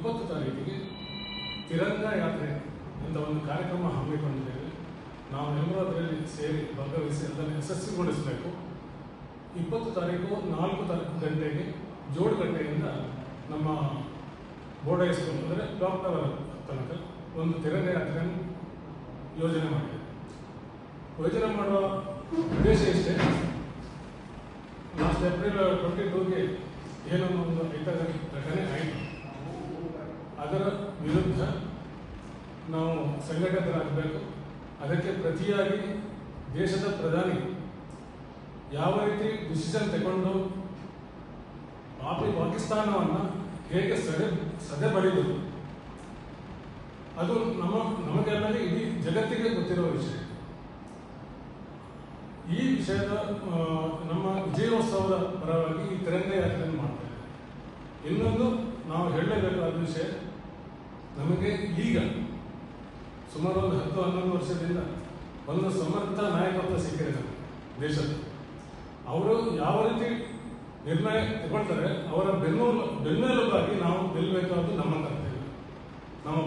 20 ತಾರೀಕಿಗೆ ತಿರಂಗ ಯಾತ್ರೆ ಅಂತ ಒಂದು ಕಾರ್ಯಕ್ರಮ ಹಮ್ಮಿಕೊಂಡಿದ್ದೇವೆ. ನಾವು ಎಲ್ಲರೂ ಅದರಲ್ಲಿ ಸೇರಿ ಭಾಗವಹಿಸಿ ಅದನ್ನು ಯಶಸ್ವಿಗೊಳಿಸಬೇಕು. 20 ತಾರೀಕು 4 ಗಂಟೆಗೆ ಜೋಡುಗಟ್ಟೆಯಿಂದ ನಮ್ಮ ಬೋರ್ಡ್ ಹೈಸ್ಕೂಲ್ ಅಂದರೆ ಡಾಕ್ಟರ್ ತನಕ ಒಂದು ತಿರಂಗ ಯಾತ್ರೆಯನ್ನು ಯೋಜನೆ ಮಾಡಿದೆ. ಯೋಜನೆ ಮಾಡುವ ಉದ್ದೇಶ ಇಷ್ಟೇ, ಲಾಸ್ಟ್ ಏಪ್ರಿಲ್ 22ಗೆ ಏನೋ ಒಂದು ಐತಿಹಾಸಿಕ ಘಟನೆ ಆಯಿತು. ಅದರ ವಿರುದ್ಧ ನಾವು ಸಂಘಟಿತರಾಗಬೇಕು. ಅದಕ್ಕೆ ಪ್ರತಿಯಾಗಿ ದೇಶದ ಪ್ರಧಾನಿ ಯಾವ ರೀತಿ ಡಿಸಿಷನ್ ತಗೊಂಡು ಪಾಕಿಸ್ತಾನವನ್ನು ಹೇಗೆ ಸದೆ ಬಡಿದರು ಅದು ನಮಗೆಲ್ಲರಿಗೆ ಇಡೀ ಜಗತ್ತಿಗೆ ಗೊತ್ತಿರುವ ವಿಷಯ. ಈ ವಿಷಯದ ನಮ್ಮ ವಿಜಯೋತ್ಸವದ ಪರವಾಗಿ ಈ ತಿರಂಗ ಯಾತ್ರೆಯನ್ನು ಮಾಡ್ತೇವೆ. ಇನ್ನೊಂದು ನಾವು ಹೇಳಲೇಬೇಕಾದ ವಿಷಯ, ನಮಗೆ ಈಗ ಸುಮಾರು ಒಂದು 10-11 ವರ್ಷದಿಂದ ಒಂದು ಸಮರ್ಥ ನಾಯಕತ್ವ ಸಿಕ್ಕಿದೆ ನಮಗೆ ದೇಶದ. ಅವರು ಯಾವ ರೀತಿ ನಿರ್ಣಯ ತಗೊಳ್ತಾರೆ ಅವರ ಬೆನ್ನೆಲುಬಾಗಿ ನಾವು ನಿಲ್ಲಬೇಕಾದ್ದು ನಮ್ಮ ಕರ್ತವ್ಯ.